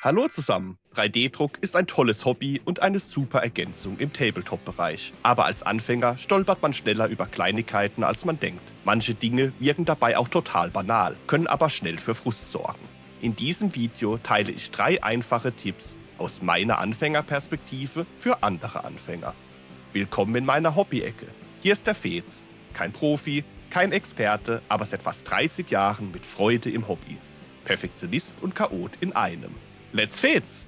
Hallo zusammen! 3D-Druck ist ein tolles Hobby und eine super Ergänzung im Tabletop-Bereich. Aber als Anfänger stolpert man schneller über Kleinigkeiten, als man denkt. Manche Dinge wirken dabei auch total banal, können aber schnell für Frust sorgen. In diesem Video teile ich 3 einfache Tipps aus meiner Anfängerperspektive für andere Anfänger. Willkommen in meiner Hobby-Ecke. Hier ist der Fez. Kein Profi, kein Experte, aber seit fast 30 Jahren mit Freude im Hobby. Perfektionist und Chaot in einem. Let's Fez!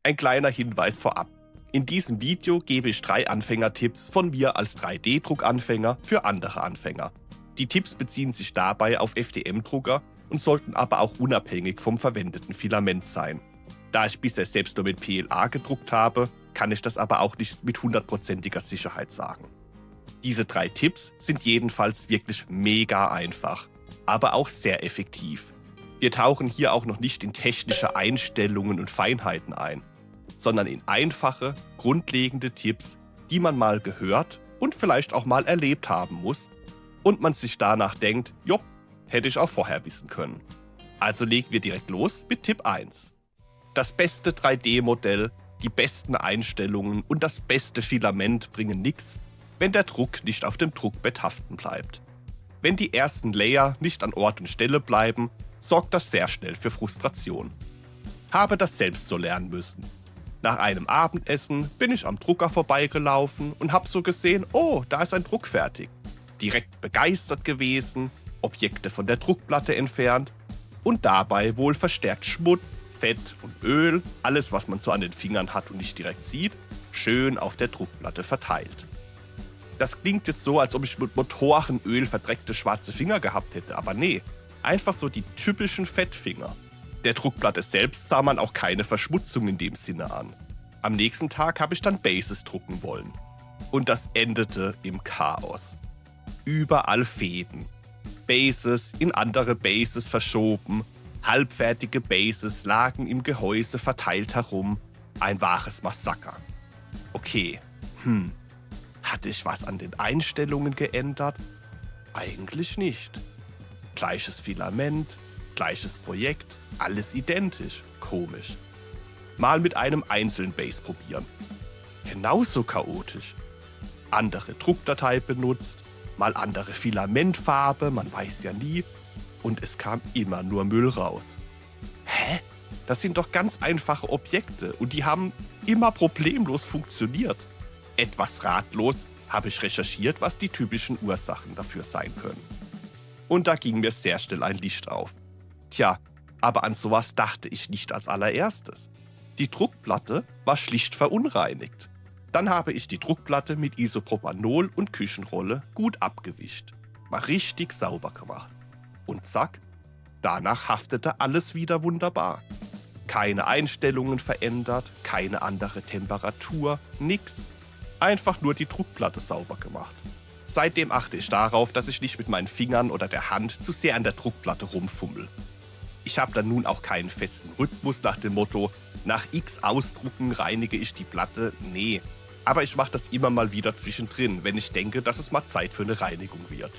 Ein kleiner Hinweis vorab. In diesem Video gebe ich 3 Anfängertipps von mir als 3D-Druckanfänger für andere Anfänger. Die Tipps beziehen sich dabei auf FDM-Drucker und sollten aber auch unabhängig vom verwendeten Filament sein. Da ich bisher selbst nur mit PLA gedruckt habe, kann ich das aber auch nicht mit 100%iger Sicherheit sagen. Diese 3 Tipps sind jedenfalls wirklich mega einfach, aber auch sehr effektiv. Wir tauchen hier auch noch nicht in technische Einstellungen und Feinheiten ein, sondern in einfache, grundlegende Tipps, die man mal gehört und vielleicht auch mal erlebt haben muss und man sich danach denkt, jopp, hätte ich auch vorher wissen können. Also legen wir direkt los mit Tipp 1. Das beste 3D-Modell, die besten Einstellungen und das beste Filament bringen nichts, wenn der Druck nicht auf dem Druckbett haften bleibt. Wenn die ersten Layer nicht an Ort und Stelle bleiben, sorgt das sehr schnell für Frustration. Habe das selbst so lernen müssen. Nach einem Abendessen bin ich am Drucker vorbeigelaufen und habe so gesehen, oh, da ist ein Druck fertig. Direkt begeistert gewesen, Objekte von der Druckplatte entfernt und dabei wohl verstärkt Schmutz, Fett und Öl, alles was man so an den Fingern hat und nicht direkt sieht, schön auf der Druckplatte verteilt. Das klingt jetzt so, als ob ich mit Motorenöl verdreckte schwarze Finger gehabt hätte, aber nee. Einfach so die typischen Fettfinger. Der Druckplatte selbst sah man auch keine Verschmutzung in dem Sinne an. Am nächsten Tag habe ich dann Bases drucken wollen. Und das endete im Chaos. Überall Fäden. Bases in andere Bases verschoben. Halbfertige Bases lagen im Gehäuse verteilt herum. Ein wahres Massaker. Okay, hatte ich was an den Einstellungen geändert? Eigentlich nicht. Gleiches Filament, gleiches Projekt, alles identisch. Komisch. Mal mit einem einzelnen Base probieren. Genauso chaotisch. Andere Druckdatei benutzt, mal andere Filamentfarbe, man weiß ja nie. Und es kam immer nur Müll raus. Hä? Das sind doch ganz einfache Objekte und die haben immer problemlos funktioniert. Etwas ratlos habe ich recherchiert, was die typischen Ursachen dafür sein können. Und da ging mir sehr schnell ein Licht auf. Tja, aber an sowas dachte ich nicht als allererstes. Die Druckplatte war schlicht verunreinigt. Dann habe ich die Druckplatte mit Isopropanol und Küchenrolle gut abgewischt. War richtig sauber gemacht. Und zack, danach haftete alles wieder wunderbar. Keine Einstellungen verändert, keine andere Temperatur, nix. Einfach nur die Druckplatte sauber gemacht. Seitdem achte ich darauf, dass ich nicht mit meinen Fingern oder der Hand zu sehr an der Druckplatte rumfummel. Ich habe dann nun auch keinen festen Rhythmus nach dem Motto, nach X Ausdrucken reinige ich die Platte. Nee, aber ich mache das immer mal wieder zwischendrin, wenn ich denke, dass es mal Zeit für eine Reinigung wird.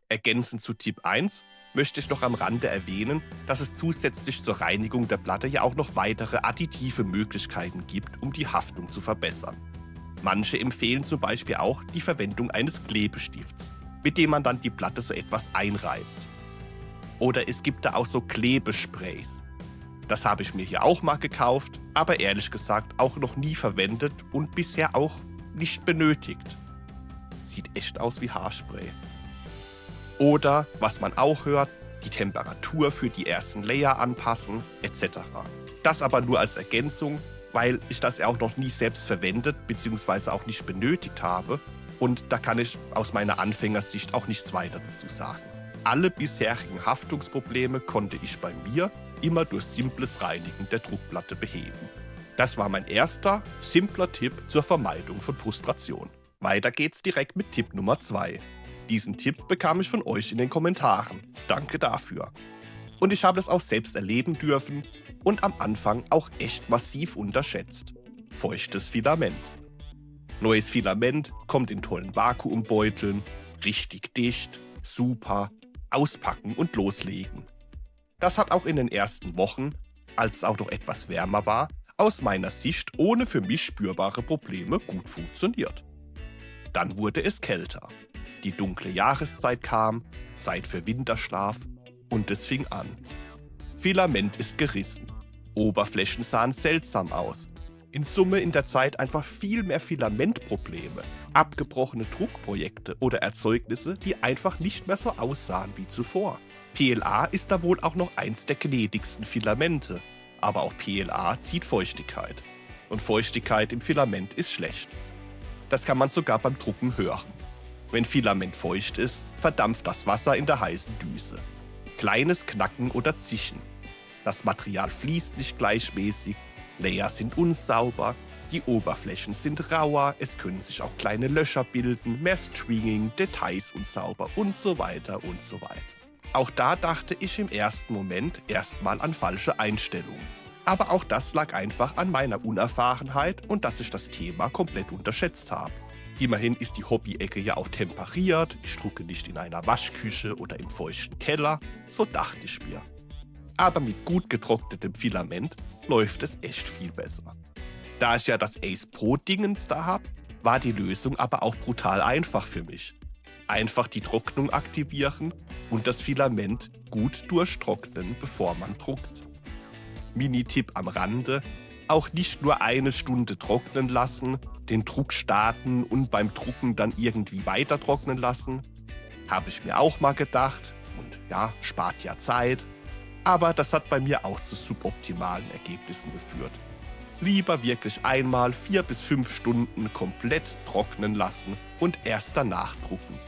Ergänzend zu Tipp 1 möchte ich noch am Rande erwähnen, dass es zusätzlich zur Reinigung der Platte ja auch noch weitere additive Möglichkeiten gibt, um die Haftung zu verbessern. Manche empfehlen zum Beispiel auch die Verwendung eines Klebestifts, mit dem man dann die Platte so etwas einreibt. Oder es gibt da auch so Klebesprays. Das habe ich mir hier auch mal gekauft, aber ehrlich gesagt auch noch nie verwendet und bisher auch nicht benötigt. Sieht echt aus wie Haarspray. Oder, was man auch hört, die Temperatur für die ersten Layer anpassen, etc. Das aber nur als Ergänzung, weil ich das ja auch noch nie selbst verwendet bzw. auch nicht benötigt habe und da kann ich aus meiner Anfängersicht auch nichts weiter dazu sagen. Alle bisherigen Haftungsprobleme konnte ich bei mir immer durch simples Reinigen der Druckplatte beheben. Das war mein erster, simpler Tipp zur Vermeidung von Frustration. Weiter geht's direkt mit Tipp Nummer 2. Diesen Tipp bekam ich von euch in den Kommentaren. Danke dafür. Und ich habe es auch selbst erleben dürfen und am Anfang auch echt massiv unterschätzt. Feuchtes Filament. Neues Filament kommt in tollen Vakuumbeuteln, richtig dicht, super, auspacken und loslegen. Das hat auch in den ersten Wochen als es auch noch etwas wärmer war, aus meiner Sicht ohne für mich spürbare Probleme gut funktioniert. Dann wurde es kälter. Die dunkle Jahreszeit kam, Zeit für Winterschlaf und es fing an. Filament ist gerissen. Oberflächen sahen seltsam aus. In Summe in der Zeit einfach viel mehr Filamentprobleme, abgebrochene Druckprojekte oder Erzeugnisse, die einfach nicht mehr so aussahen wie zuvor. PLA ist da wohl auch noch eins der gnädigsten Filamente, aber auch PLA zieht Feuchtigkeit. Und Feuchtigkeit im Filament ist schlecht. Das kann man sogar beim Drucken hören. Wenn Filament feucht ist, verdampft das Wasser in der heißen Düse. Kleines Knacken oder Zischen. Das Material fließt nicht gleichmäßig, Layer sind unsauber, die Oberflächen sind rauer, es können sich auch kleine Löcher bilden, mehr Stringing, Details unsauber und so weiter und so weiter. Auch da dachte ich im ersten Moment erstmal an falsche Einstellungen. Aber auch das lag einfach an meiner Unerfahrenheit und dass ich das Thema komplett unterschätzt habe. Immerhin ist die Hobby-Ecke ja auch temperiert, ich drucke nicht in einer Waschküche oder im feuchten Keller, so dachte ich mir. Aber mit gut getrocknetem Filament läuft es echt viel besser. Da ich ja das Ace Pro Dingens da habe, war die Lösung aber auch brutal einfach für mich. Einfach die Trocknung aktivieren und das Filament gut durchtrocknen, bevor man druckt. Mini-Tipp am Rande: Auch nicht nur eine Stunde trocknen lassen, den Druck starten und beim Drucken dann irgendwie weiter trocknen lassen. Habe ich mir auch mal gedacht und ja, spart ja Zeit. Aber das hat bei mir auch zu suboptimalen Ergebnissen geführt. Lieber wirklich einmal 4 bis 5 Stunden komplett trocknen lassen und erst danach drucken.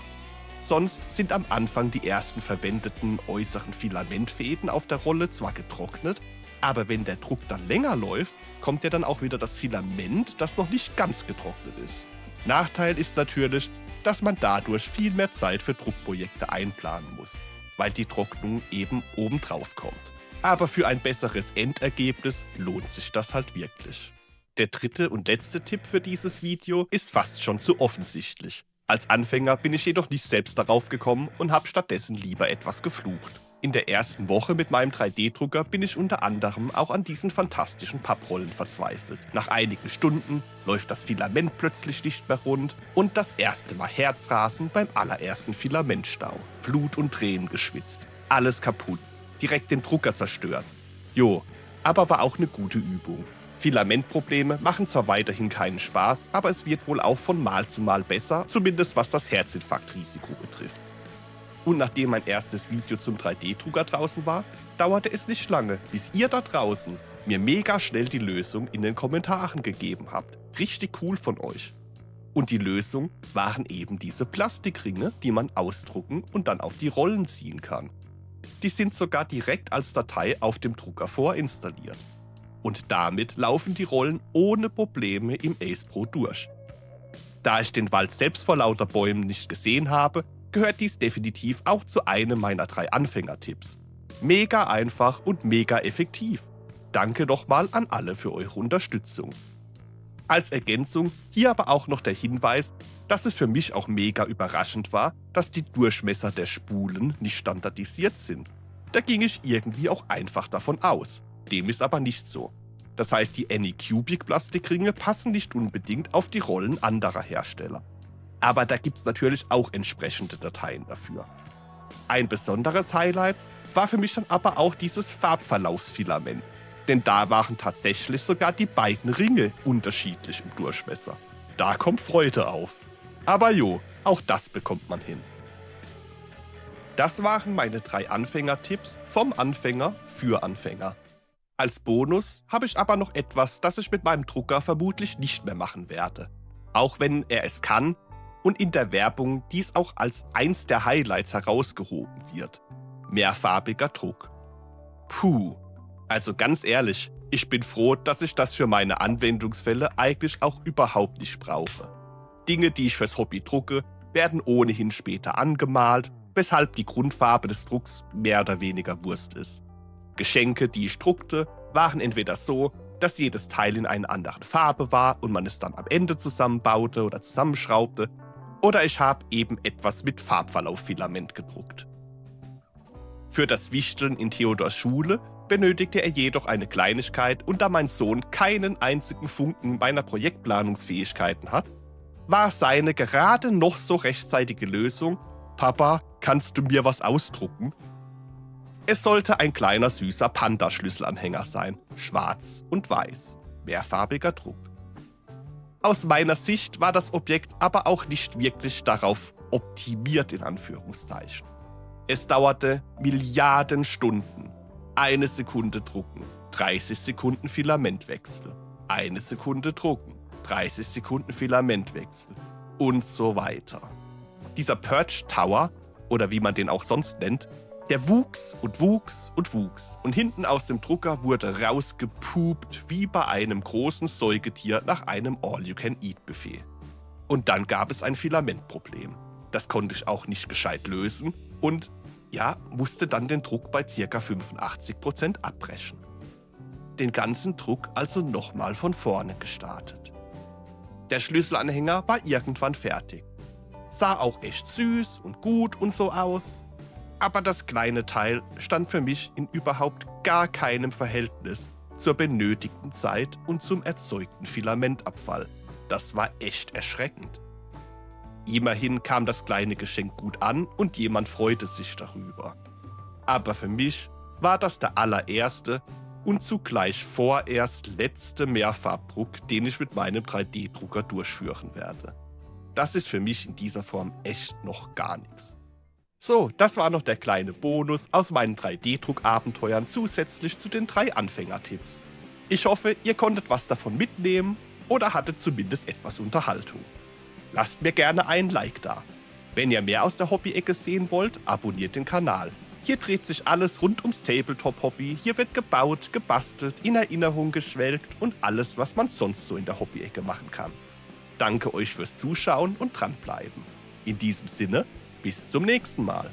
Sonst sind am Anfang die ersten verwendeten äußeren Filamentfäden auf der Rolle zwar getrocknet, aber wenn der Druck dann länger läuft, kommt ja dann auch wieder das Filament, das noch nicht ganz getrocknet ist. Nachteil ist natürlich, dass man dadurch viel mehr Zeit für Druckprojekte einplanen muss, weil die Trocknung eben obendrauf kommt. Aber für ein besseres Endergebnis lohnt sich das halt wirklich. Der dritte und letzte Tipp für dieses Video ist fast schon zu offensichtlich. Als Anfänger bin ich jedoch nicht selbst darauf gekommen und habe stattdessen lieber etwas geflucht. In der ersten Woche mit meinem 3D-Drucker bin ich unter anderem auch an diesen fantastischen Papprollen verzweifelt. Nach einigen Stunden läuft das Filament plötzlich nicht mehr rund und das erste Mal Herzrasen beim allerersten Filamentstau. Blut und Tränen geschwitzt. Alles kaputt. Direkt den Drucker zerstört. Jo, aber war auch eine gute Übung. Filamentprobleme machen zwar weiterhin keinen Spaß, aber es wird wohl auch von Mal zu Mal besser, zumindest was das Herzinfarktrisiko betrifft. Und nachdem mein erstes Video zum 3D-Drucker draußen war, dauerte es nicht lange, bis ihr da draußen mir mega schnell die Lösung in den Kommentaren gegeben habt. Richtig cool von euch. Und die Lösung waren eben diese Plastikringe, die man ausdrucken und dann auf die Rollen ziehen kann. Die sind sogar direkt als Datei auf dem Drucker vorinstalliert. Und damit laufen die Rollen ohne Probleme im Ace Pro durch. Da ich den Wald selbst vor lauter Bäumen nicht gesehen habe, gehört dies definitiv auch zu einem meiner 3 Anfängertipps. Mega einfach und mega effektiv. Danke nochmal an alle für eure Unterstützung. Als Ergänzung hier aber auch noch der Hinweis, dass es für mich auch mega überraschend war, dass die Durchmesser der Spulen nicht standardisiert sind. Da ging ich irgendwie auch einfach davon aus. Dem ist aber nicht so. Das heißt, die Anycubic Plastikringe passen nicht unbedingt auf die Rollen anderer Hersteller. Aber da gibt es natürlich auch entsprechende Dateien dafür. Ein besonderes Highlight war für mich dann aber auch dieses Farbverlaufsfilament. Denn da waren tatsächlich sogar die beiden Ringe unterschiedlich im Durchmesser. Da kommt Freude auf. Aber jo, auch das bekommt man hin. Das waren meine 3 Anfängertipps vom Anfänger für Anfänger. Als Bonus habe ich aber noch etwas, das ich mit meinem Drucker vermutlich nicht mehr machen werde. Auch wenn er es kann und in der Werbung dies auch als eins der Highlights herausgehoben wird. Mehrfarbiger Druck. Puh, also ganz ehrlich, ich bin froh, dass ich das für meine Anwendungsfälle eigentlich auch überhaupt nicht brauche. Dinge, die ich fürs Hobby drucke, werden ohnehin später angemalt, weshalb die Grundfarbe des Drucks mehr oder weniger Wurst ist. Geschenke, die ich druckte, waren entweder so, dass jedes Teil in einer anderen Farbe war und man es dann am Ende zusammenbaute oder zusammenschraubte, oder ich habe eben etwas mit Farbverlauffilament gedruckt. Für das Wichteln in Theodors Schule benötigte er jedoch eine Kleinigkeit, und da mein Sohn keinen einzigen Funken meiner Projektplanungsfähigkeiten hat, war seine gerade noch so rechtzeitige Lösung: Papa, kannst du mir was ausdrucken? Es sollte ein kleiner süßer Panda-Schlüsselanhänger sein, schwarz und weiß, mehrfarbiger Druck. Aus meiner Sicht war das Objekt aber auch nicht wirklich darauf optimiert, in Anführungszeichen. Es dauerte Milliarden Stunden. 1 Sekunde drucken, 30 Sekunden Filamentwechsel. 1 Sekunde drucken, 30 Sekunden Filamentwechsel und so weiter. Dieser Purge Tower, oder wie man den auch sonst nennt, der wuchs und wuchs und wuchs, und hinten aus dem Drucker wurde rausgepupt wie bei einem großen Säugetier nach einem All-You-Can-Eat-Buffet. Und dann gab es ein Filamentproblem. Das konnte ich auch nicht gescheit lösen und musste dann den Druck bei ca. 85% abbrechen. Den ganzen Druck also nochmal von vorne gestartet. Der Schlüsselanhänger war irgendwann fertig. Sah auch echt süß und gut und so aus. Aber das kleine Teil stand für mich in überhaupt gar keinem Verhältnis zur benötigten Zeit und zum erzeugten Filamentabfall. Das war echt erschreckend. Immerhin kam das kleine Geschenk gut an und jemand freute sich darüber. Aber für mich war das der allererste und zugleich vorerst letzte Mehrfarbdruck, den ich mit meinem 3D-Drucker durchführen werde. Das ist für mich in dieser Form echt noch gar nichts. So, das war noch der kleine Bonus aus meinen 3D-Druck-Abenteuern zusätzlich zu den 3 Anfängertipps. Ich hoffe, ihr konntet was davon mitnehmen oder hattet zumindest etwas Unterhaltung. Lasst mir gerne einen Like da. Wenn ihr mehr aus der Hobby-Ecke sehen wollt, abonniert den Kanal. Hier dreht sich alles rund ums Tabletop-Hobby. Hier wird gebaut, gebastelt, in Erinnerung geschwelgt und alles, was man sonst so in der Hobby-Ecke machen kann. Danke euch fürs Zuschauen und dranbleiben. In diesem Sinne, bis zum nächsten Mal.